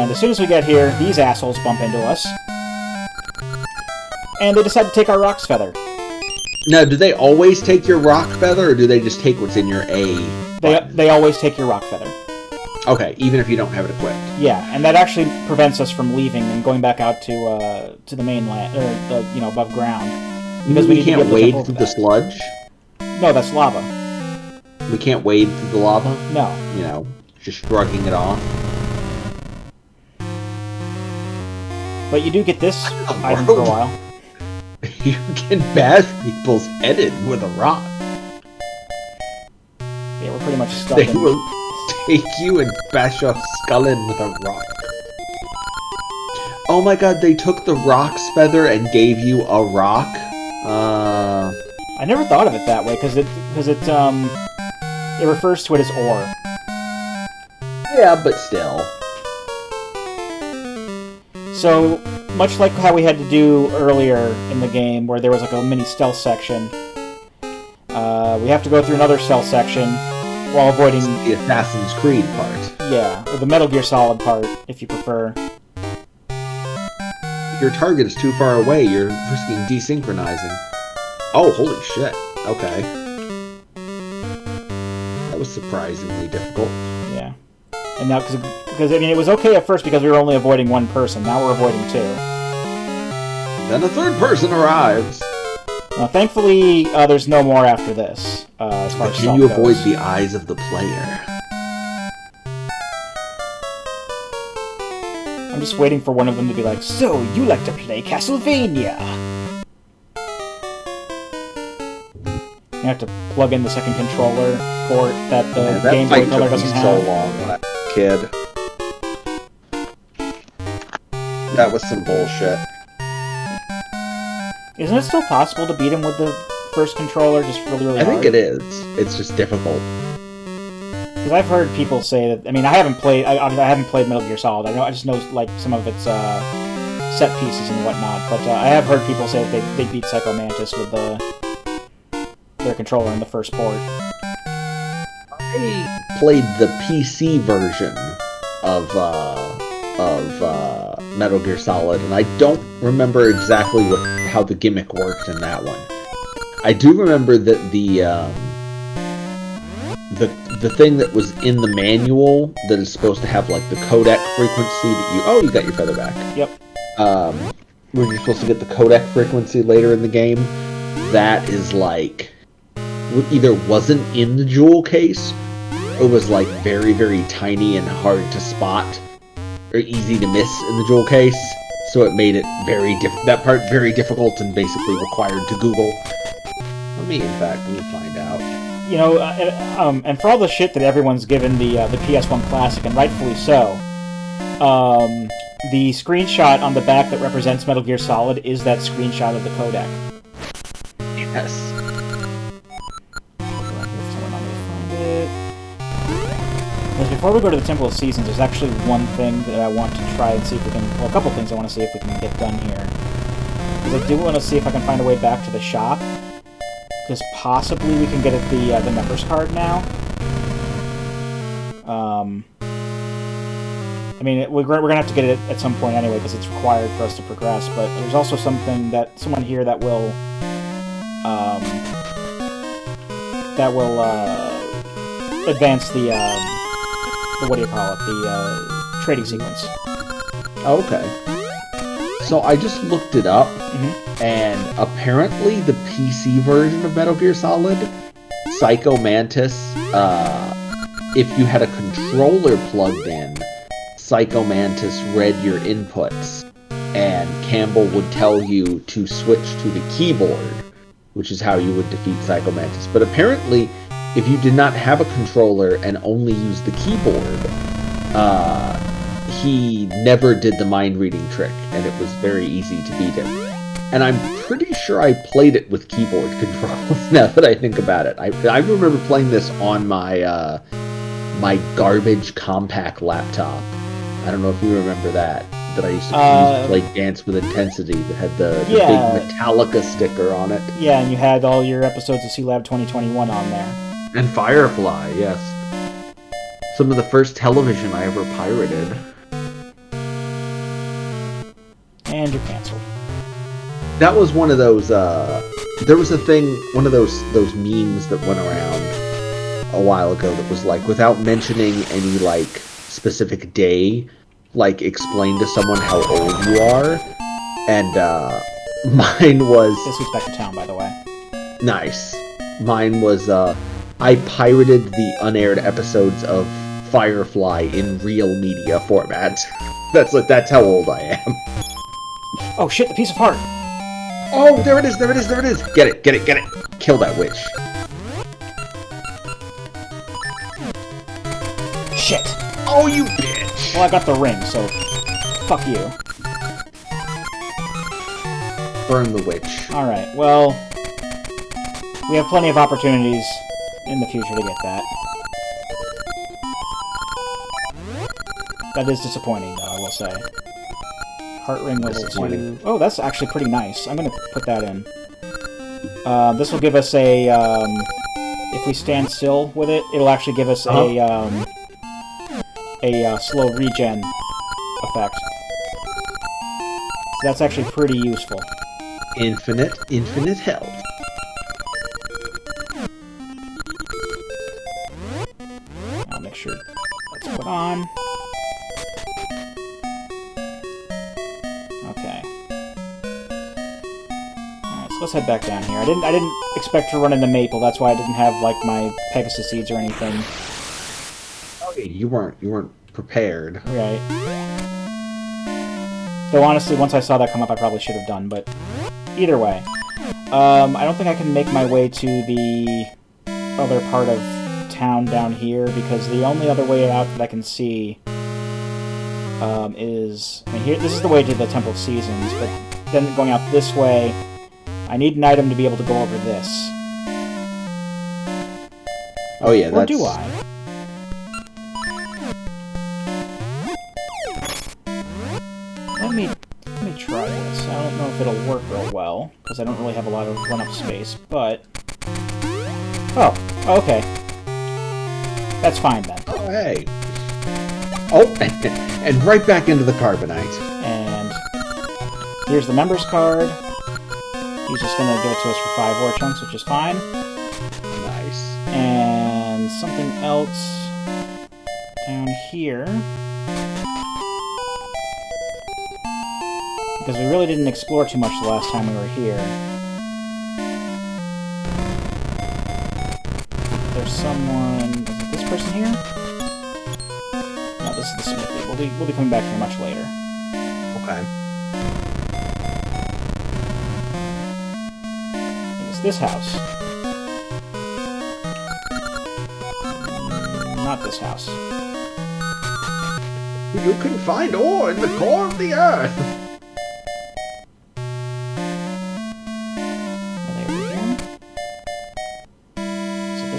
And as soon as we get here, these assholes bump into us. And they decide to take our Rock's Feather. Now, do they always take your Rock Feather, or do they just take what's in your A button? They always take your Rock Feather. Okay, even if you don't have it equipped. Yeah, and that actually prevents us from leaving and going back out to the mainland, or the above ground. Because we can't wade through the sludge? No, that's lava. We can't wade through the lava? No. Just shrugging it off. But you do get this item for a while. You can bash people's head in with a rock. Yeah, we're pretty much stuck They will take you and bash your skull in with a rock. Oh my god, they took the Rock's Feather and gave you a rock? I never thought of it that way, because it refers to it as ore. Yeah, but still. So, much like how we had to do earlier in the game, where there was like a mini stealth section, we have to go through another stealth section while avoiding the Assassin's Creed part. Yeah, or the Metal Gear Solid part, if you prefer. Your target is too far away, you're risking desynchronizing. Oh, holy shit. Okay. That was surprisingly difficult. Yeah. And now, because it was okay at first because we were only avoiding one person. Now we're avoiding two. Then a third person arrives. Thankfully, there's no more after this, as far as Can you avoid the eyes of the player? I'm just waiting for one of them to be like, "So, you like to play Castlevania?" You have to plug in the second controller port that the Game Boy Color doesn't have. So long when I was a kid. That was some bullshit. Isn't it still possible to beat him with the first controller, just really, really hard? I think it is. It's just difficult. Because I've heard people say that. I mean, I haven't played Metal Gear Solid. I just know like some of its set pieces and whatnot. But I have heard people say that they beat Psycho Mantis with their controller in the first port. I played the PC version of Metal Gear Solid, and I don't remember exactly how the gimmick worked in that one. I do remember that the thing that was in the manual that is supposed to have like the codec frequency that you got your feather back. Yep. When you're supposed to get the codec frequency later in the game, that is like either wasn't in the jewel case or was like very, very tiny and hard to spot or easy to miss in the jewel case. So it made it that part very difficult and basically required to Google. Let me find out. And for all the shit that everyone's given the PS1 Classic, and rightfully so, the screenshot on the back that represents Metal Gear Solid is that screenshot of the codec. Yes. Because before we go to the Temple of Seasons, there's actually one thing that I want to try and see if we can... Well, a couple things I want to see if we can get done here. Because I do want to see if I can find a way back to the shop. Because possibly we can get at the members card now. I mean, we're going to have to get it at some point anyway, because it's required for us to progress. But there's also someone here that will advance the what do you call it? The trading sequence. Oh, okay. So I just looked it up, and apparently the PC version of Metal Gear Solid, Psycho Mantis, if you had a controller plugged in, Psycho Mantis read your inputs, and Campbell would tell you to switch to the keyboard, which is how you would defeat Psycho Mantis. But apparently, if you did not have a controller and only used the keyboard, he never did the mind-reading trick, and it was very easy to beat him. And I'm pretty sure I played it with keyboard controls, now that I think about it. I remember playing this on my my garbage compact laptop. I don't know if you remember that I used to use to play Dance with Intensity, that had the big Metallica sticker on it. Yeah, and you had all your episodes of C-Lab 2021 on there. And Firefly, yes. Some of the first television I ever pirated. And you're canceled. That was one of those, there was a thing, one of those memes that went around a while ago that was like, without mentioning any, like, specific day, like, explain to someone how old you are. And, mine was... This week's back to town, by the way. Nice. Mine was, I pirated the unaired episodes of Firefly in real media format. That's how old I am. Oh shit, the piece of heart! Oh, there it is, there it is, there it is! Get it, get it, get it! Kill that witch. Shit! Oh, you bitch! Well, I got the ring, so... Fuck you. Burn the witch. Alright, well... We have plenty of opportunities in the future to get that. That is disappointing, though, I will say. Heart ring level 2. Oh, that's actually pretty nice. I'm gonna put that in. This will give us a, if we stand still with it, it'll actually give us a slow regen effect. So that's actually pretty useful. Infinite health. I'll make sure that's put on. Okay. Alright, so let's head back down here. I didn't expect to run into Maple, that's why I didn't have like my Pegasus seeds or anything. Okay, you weren't prepared. Right. Though honestly, once I saw that come up, I probably should have done, but either way. I don't think I can make my way to the other part of town down here, because the only other way out that I can see is... I mean, here, this is the way to the Temple of Seasons, but then going out this way, I need an item to be able to go over this. Oh yeah, or do I? Let me try this. I don't know if it'll work real well, because I don't really have a lot of run-up space, but... Oh, okay. That's fine, then. Oh, hey. Oh, and right back into the Carbonite. And here's the member's card. He's just going to give it to us for 5 ore chunks, which is fine. Nice. And something else down here. Because we really didn't explore too much the last time we were here. There's someone... Is it this person here? No, this is the smithy. We'll be coming back here much later. Okay. It's this house. Not this house. You can find ore in the core of the earth.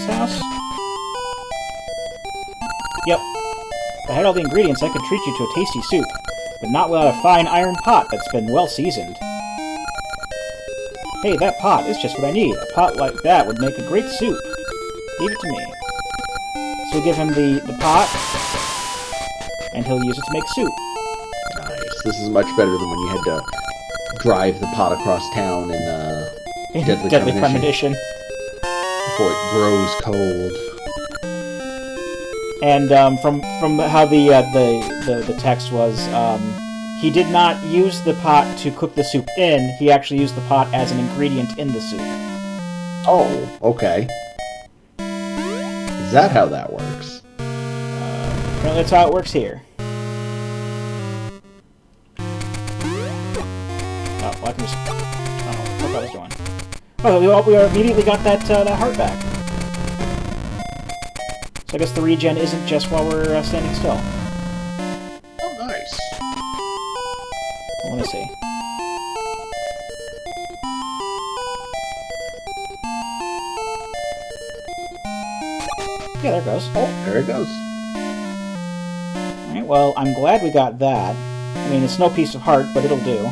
House? Yep. If I had all the ingredients, I could treat you to a tasty soup, but not without a fine iron pot that's been well seasoned. Hey, that pot is just what I need. A pot like that would make a great soup. Leave it to me. So we give him the pot, and he'll use it to make soup. Nice. This is much better than when you had to drive the pot across town in Deadly Premonition. Before it grows cold. And from how the text was, he did not use the pot to cook the soup in. He actually used the pot as an ingredient in the soup. Oh, okay. Is that how that works? Apparently that's how it works here. Oh, well, I can just... Oh, what I was doing. Oh, we immediately got that heart back. So I guess the regen isn't just while we're standing still. Oh, nice. Well, let me see. Yeah, there it goes. Oh, there it goes. Alright, well, I'm glad we got that. I mean, it's no piece of heart, but it'll do.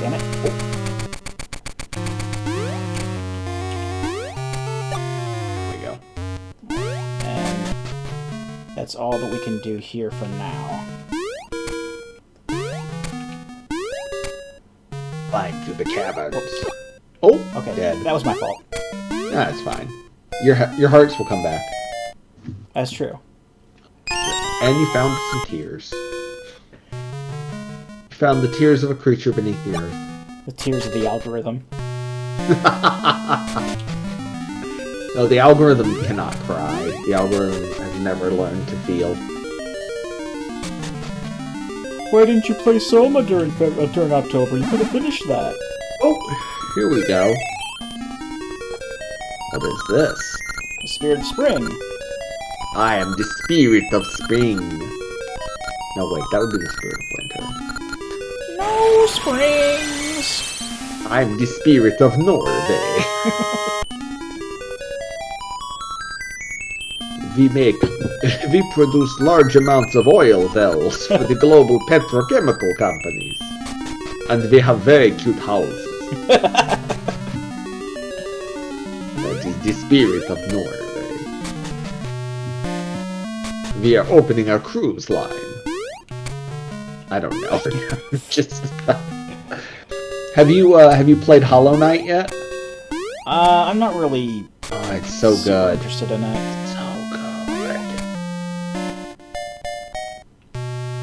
Damn it. Oh. There we go. And That's all that we can do here for now. Flying through the caverns. Oh, Okay, dead. that was my fault. That's fine. Your hearts will come back. That's true. And you found some tears. You found the tears of a creature beneath the earth. The tears of the algorithm. No, the algorithm cannot cry. The algorithm has never learned to feel. Why didn't you play Soma during October? You could have finished that. Oh, here we go. What is this? The Spirit of Spring. I am the spirit of spring. No, wait, that would be the spirit of winter. No springs! I'm the spirit of Norway. We produce large amounts of oil wells for the global petrochemical companies. And we have very cute houses. That is the spirit of Norway. We are opening our cruise line. I don't know. Just have you played Hollow Knight yet? I'm not really. Oh, it's so super good. interested in it.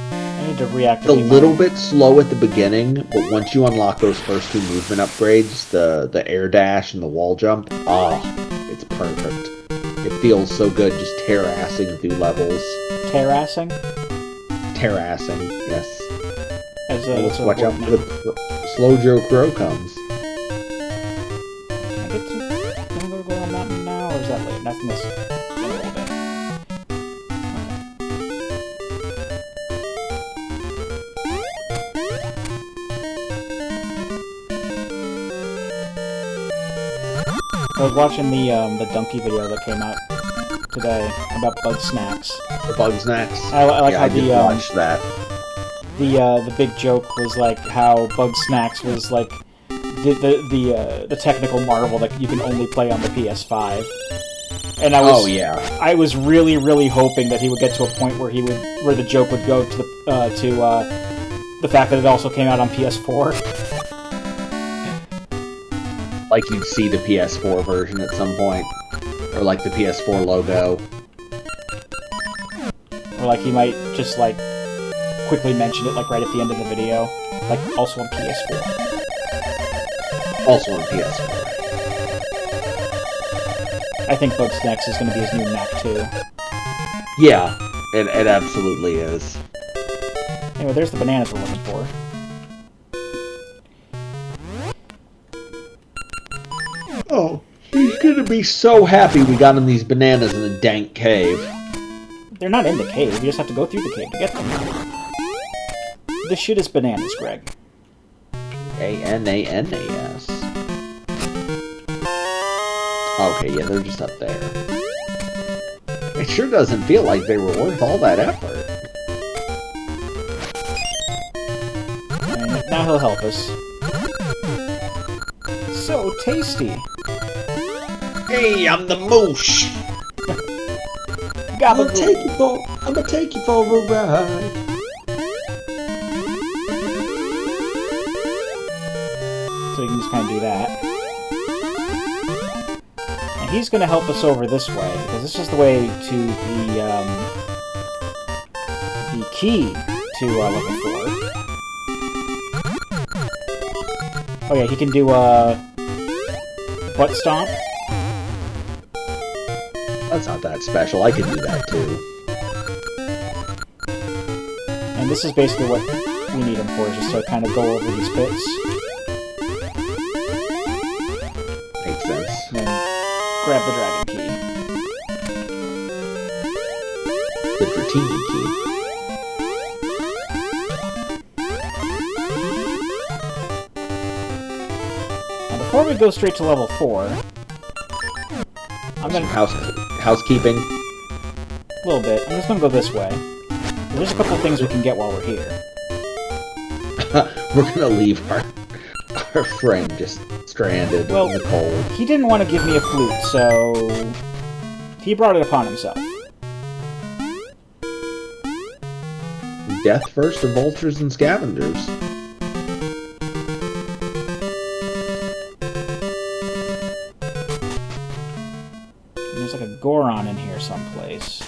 I need to reactivate. It's a little bit slow at the beginning, but once you unlock those first two movement upgrades, the air dash and the wall jump, it's perfect. It feels so good just terrassing through levels. Terrassing? Terrassing, yes. Let's watch out for the Slow Joe Crow comes. Can I get to... Can I go on mountain now, or is that late? That's in this... in a little bit. I was watching the donkey video that came out today about bug snacks. The bug snacks? I like how I did watch that. The big joke was like how bug snacks was like the technical marvel that you can only play on the PS5. And I was I was really hoping that he would get to a point where where the joke would go to the fact that it also came out on PS4. Like you'd see the PS4 version at some point. Or like the PS4 logo. Or like he might just like quickly mention it like right at the end of the video. Like also on PS4. Also on PS4. I think Bugsnax is going to be his new Mac 2. Yeah, it absolutely is. Anyway, there's the bananas we're looking for. Oh, he's gonna be so happy we got him these bananas in a dank cave. They're not in the cave, you just have to go through the cave to get them. This shit is bananas, Greg. Bananas. Okay, yeah, they're just up there. It sure doesn't feel like they were worth all that effort. And now he'll help us. So tasty! Hey, I'm the moosh! I'm gonna take you for a ride. So you can just kind of do that. And he's going to help us over this way, because this is the way to the key to level 4. Oh yeah, he can do butt stomp. That's not that special. I can do that too. And this is basically what we need him for, just to kind of go over these pits. Makes sense. And then grab the dragon key. The Dratini key. Now before we go straight to level 4, I'm gonna... Housekeeping? A little bit. I'm just gonna go this way. There's a couple things we can get while we're here. We're gonna leave our friend just stranded in the cold. He didn't want to give me a flute, so he brought it upon himself. death first or vultures and scavengers? There's like a Goron in here someplace.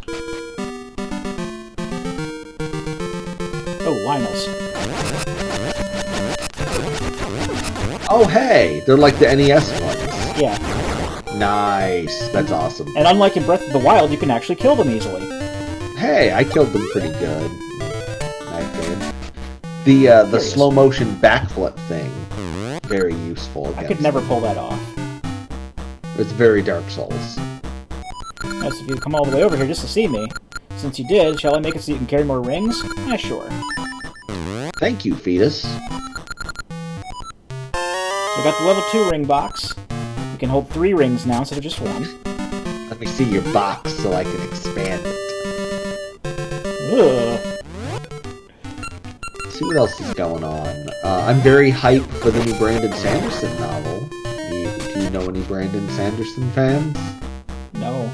Oh, Lionels. Oh, hey! They're like the NES ones. Yeah. Nice. That's awesome. And unlike in Breath of the Wild, you can actually kill them easily. Hey, I killed them pretty good. Nice game. The slow motion backflip thing, very useful. I could never pull that off. It's very Dark Souls. As if you come all the way over here just to see me. Since you did, shall I make it so you can carry more rings? Yeah, sure. Thank you, fetus. So I got the level 2 ring box. We can hold 3 rings now instead of just 1. Let me see your box so I can expand it. Ugh. See what else is going on. I'm very hyped for the new Brandon Sanderson novel. Do you know any Brandon Sanderson fans? No.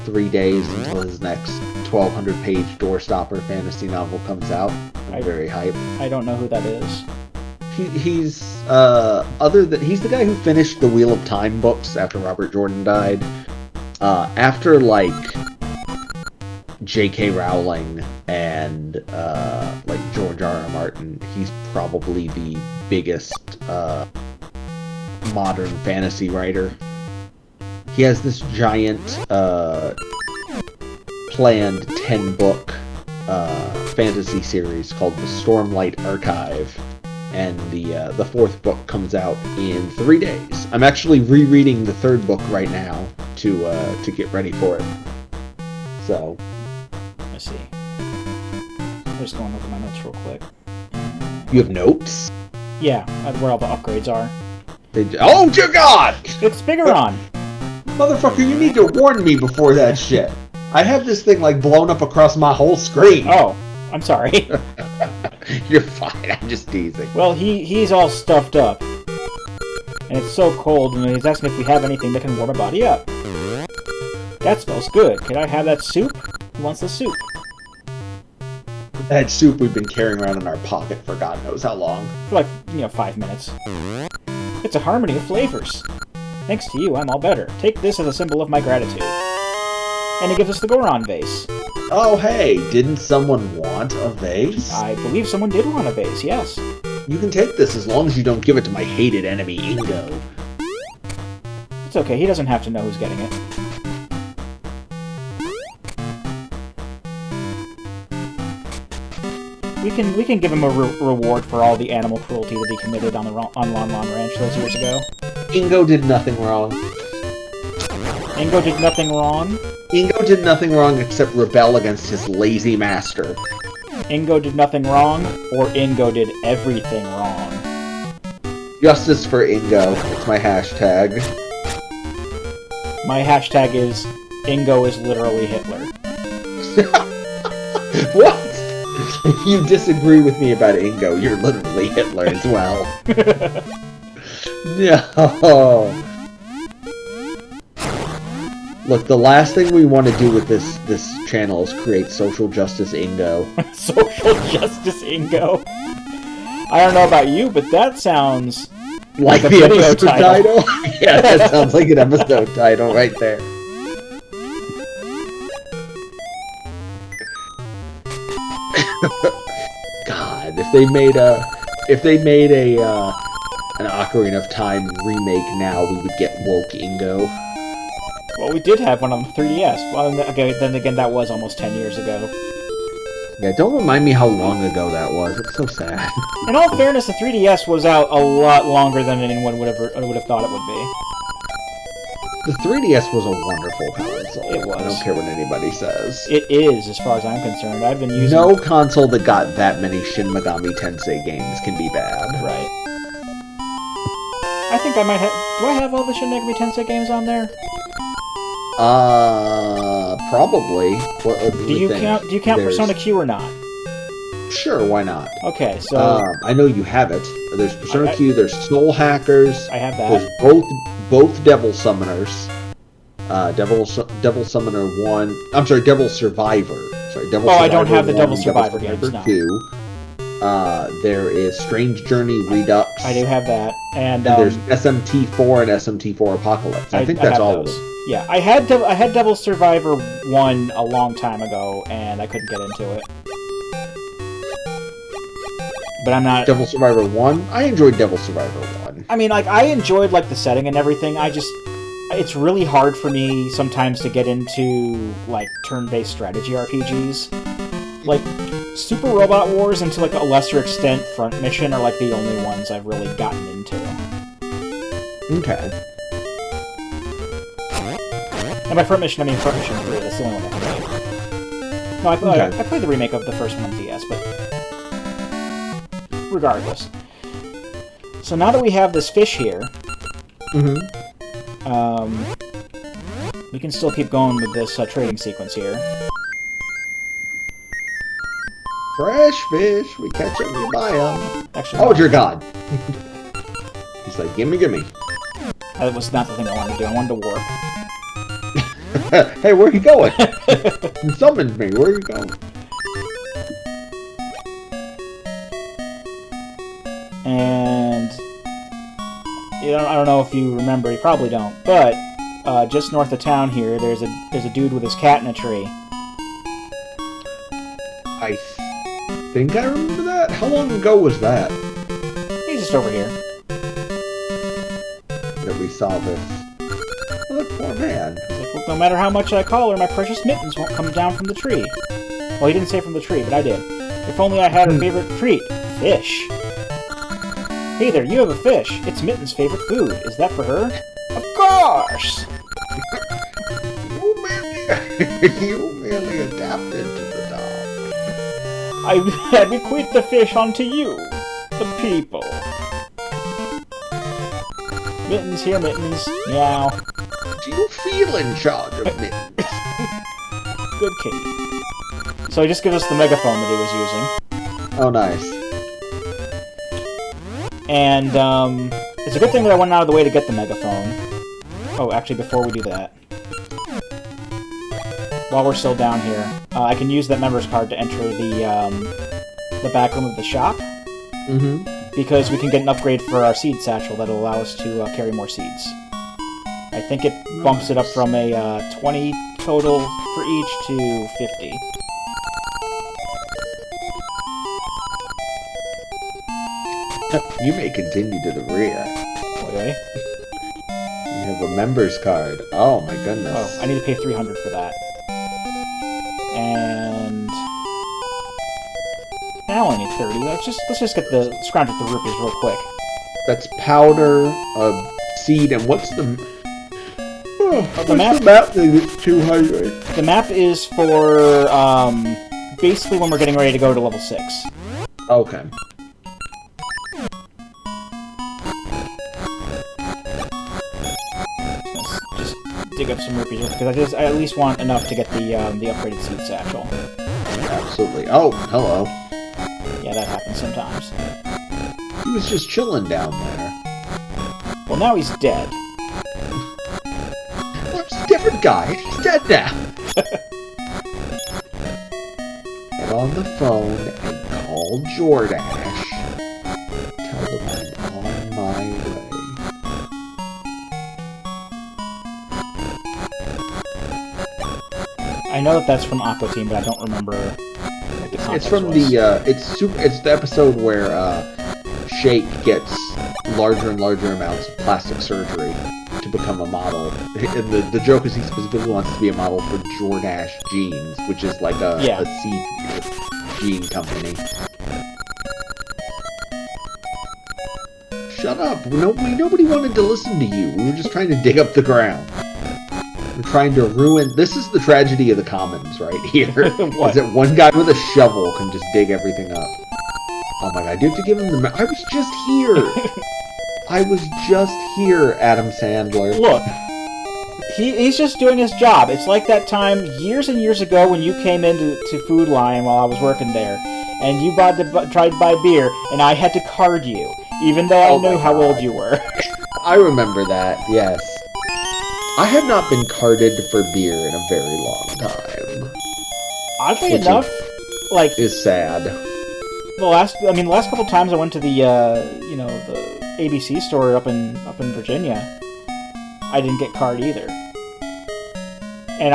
3 days until his next 1,200-page doorstopper fantasy novel comes out. I'm very hyped. I don't know who that is. He's he's the guy who finished the Wheel of Time books after Robert Jordan died. After like J.K. Rowling and like George R.R. Martin, he's probably the biggest modern fantasy writer. He has this giant planned 10-book fantasy series called the Stormlight Archive, and the 4th book comes out in 3 days. I'm actually rereading the 3rd book right now to get ready for it. So, I see. I'm just going over my notes real quick. you have notes? Yeah, where all the upgrades are. Oh dear God! It's Bigoron! Motherfucker, you need to warn me before that shit. I have this thing like blown up across my whole screen. Oh, I'm sorry. You're fine, I'm just teasing. Well, he's all stuffed up. And it's so cold, and he's asking if we have anything that can warm a body up. That smells good. Can I have that soup? Who wants the soup? That soup we've been carrying around in our pocket for God knows how long. For like, 5 minutes. It's a harmony of flavors. Thanks to you, I'm all better. Take this as a symbol of my gratitude. And he gives us the Goron vase. Oh, hey, didn't someone want a vase? I believe someone did want a vase, yes. You can take this as long as you don't give it to my hated enemy, Ingo. It's okay, he doesn't have to know who's getting it. We can give him a reward for all the animal cruelty that he committed on Lon Lon Ranch those years ago. Ingo did nothing wrong. Ingo did nothing wrong? Ingo did nothing wrong except rebel against his lazy master. Ingo did nothing wrong, or Ingo did everything wrong? Justice for Ingo. It's my hashtag. My hashtag is Ingo is literally Hitler. What? You disagree with me about Ingo. You're literally Hitler as well. No. Look, the last thing we want to do with this channel is create social justice Ingo. Social justice Ingo? I don't know about you, but that sounds like a the video episode title. Yeah, that sounds like an episode title right there. God, if they made an Ocarina of Time remake now, we would get woke Ingo. Well, we did have one on the 3DS. Well, okay, then again, that was almost 10 years ago. Yeah, don't remind me how long ago that was. It's so sad. In all fairness, the 3DS was out a lot longer than anyone would have thought it would be. The 3DS was a wonderful console. It was. I don't care what anybody says. It is, as far as I'm concerned. I've been using... No console that got that many Shin Megami Tensei games can be bad. Right. I think I might have... Do I have all the Shin Megami Tensei games on there? Probably. What do you count Persona Q or not? Sure, why not? Okay, so... I know you have it. There's Persona Q, there's Soul Hackers. I have that. There's both Devil Summoners. Devil Summoner 1... I'm sorry, Devil Survivor sorry, Devil Oh, Survivor I don't have the 1, Devil Survivor games, no. 2. There is Strange Journey Redux. I do have that, and there's SMT4 and SMT4 Apocalypse. I think that's all of them. Yeah, I had Devil Survivor 1 a long time ago, and I couldn't get into it. But I'm not... Devil Survivor 1? I enjoyed Devil Survivor 1. I mean, like, I enjoyed, like, the setting and everything. I just... It's really hard for me sometimes to get into, like, turn-based strategy RPGs. Like, Super Robot Wars, and to, like, a lesser extent, Front Mission are, like, the only ones I've really gotten into. Okay. And by Front Mission, I mean Front Mission 3. That's the only one I played. No, I played the remake of the first one on DS, but... Regardless. So now that we have this fish here... we can still keep going with this trading sequence here. Fresh fish, we catch them, we buy them. Actually, oh, dear God. He's like, gimme, gimme. That was not the thing I wanted to do. I wanted to warp. Hey, where are you going? You summoned me. Where are you going? And you know, I don't know if you remember. You probably don't. But just north of town here, there's a dude with his cat in a tree. I think I remember that. How long ago was that? He's just over here. That we saw this. Oh, that poor man. He's like, well, no matter how much I call her, my precious mittens won't come down from the tree. Well, he didn't say from the tree, but I did. If only I had a favorite treat. Fish. Hey there, you have a fish. It's Mitten's favorite food. Is that for her? Of course! You merely adapted to the dog. I bequeath the fish onto you, the people. Mittens, here, Mittens. Meow. Do you feel in charge of Mittens? Good kitty. So he just gives us the megaphone that he was using. Oh, nice. And, it's a good thing that I went out of the way to get the megaphone. Oh, actually, before we do that, while we're still down here, I can use that member's card to enter the back room of the shop. Because we can get an upgrade for our seed satchel that'll allow us to carry more seeds. I think it bumps it up from a 20 total for each to 50. You may continue to the rear. Okay. You have a member's card. Oh my goodness. Oh, I need to pay 300 for that. And I only need 30. Let's just get the scrounge up the rupees real quick. That's powder, seed, and what's the map? The map thing that's 200. The map is for basically when we're getting ready to go to level 6. Okay. Just dig up some rupees because I at least want enough to get the upgraded seed satchel. Absolutely. Oh, hello. Yeah, that happens sometimes. He was just chilling down there. Well, now he's dead. Well, it's a different guy. He's dead now. Get on the phone and call Jordash. Tell them I'm on my way. I know that that's from Aqua Team, but I don't remember what the context It's from was. it's the episode where Shake gets larger and larger amounts of plastic surgery to become a model. And the joke is he specifically wants to be a model for Jordash Jeans, which is like a seed gene company. Shut up! Nobody wanted to listen to you. We were just trying to dig up the ground. We're trying to ruin... This is the tragedy of the commons right here. What? Is that one guy with a shovel can just dig everything up. Oh my god, do you have to give him the... I was just here! I was just here, Adam Sandler. Look, he's just doing his job. It's like that time years and years ago when you came into Food Lion while I was working there, and you tried to buy beer, and I had to card you, even though I knew how old you were. I remember that, yes. I have not been carded for beer in a very long time. Oddly Which enough, like is sad. the last couple times I went to the the ABC store up in Virginia, I didn't get card either. And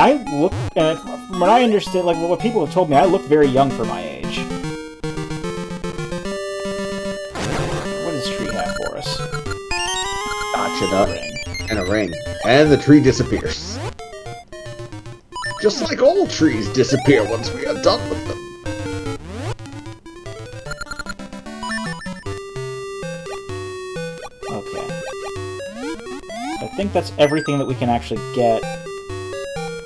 from what I understood, like what people have told me, I look very young for my age. What does Tree have for us? Gotcha nut. And a ring. And the tree disappears. Just like all trees disappear once we are done with them. Okay. I think that's everything that we can actually get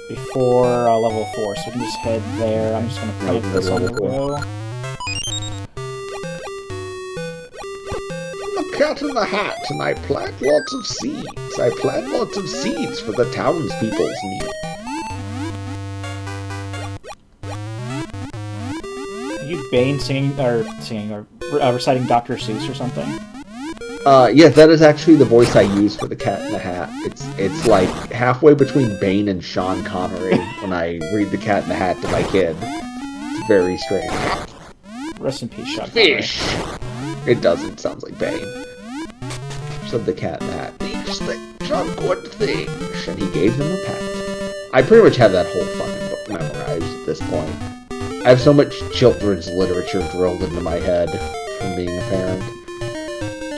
before level 4, so we can just head there. I'm just going to put this on the row. I'm the cat in the hat, and I plant lots of seeds. I plant lots of seeds for the townspeople's need. Are you Bane singing or reciting Dr. Seuss or something? Yeah, that is actually the voice I use for the Cat in the Hat. It's like halfway between Bane and Sean Connery when I read the Cat in the Hat to my kid. It's very strange. Rest in peace, Sean Connery. Fish! It doesn't. Sounds like Bane. Said the Cat in the Hat. These things are good things. And he gave them a pet. I pretty much have that whole fucking book memorized at this point. I have so much children's literature drilled into my head from being a parent.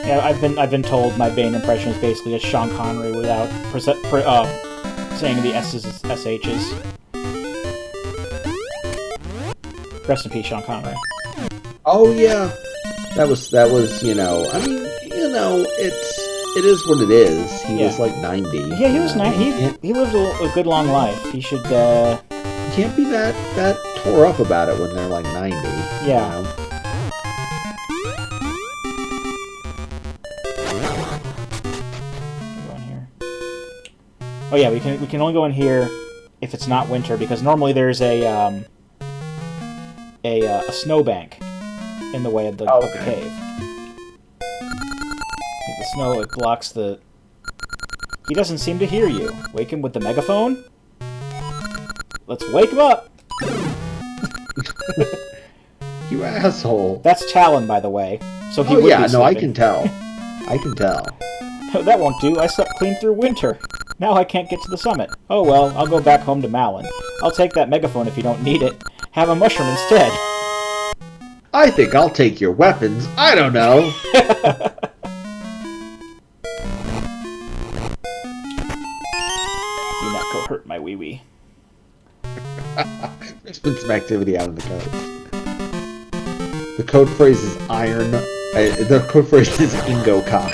Yeah, I've been told my Bane impression is basically just Sean Connery without saying the S's as SH's. Rest in peace, Sean Connery. Oh yeah, that was I mean it is what it is. He was like 90. Yeah, he was 90. He lived a good long life. He should. Can't be that tore up about it when they're like 90. Yeah. You know? Oh yeah, we can only go in here if it's not winter, because normally there's a snowbank in the way of the cave. The snow, it blocks the... He doesn't seem to hear you. Wake him with the megaphone? Let's wake him up! You asshole. That's Talon, by the way. So he would be no, I sleeping. can tell. I can tell. That won't do. I slept clean through winter. Now I can't get to the summit. Oh well, I'll go back home to Malin. I'll take that megaphone if you don't need it. Have a mushroom instead. I think I'll take your weapons. I don't know. Do not go hurt my wee-wee. There's been some activity out in the codes. The code phrase is iron. The code phrase is Ingo cock.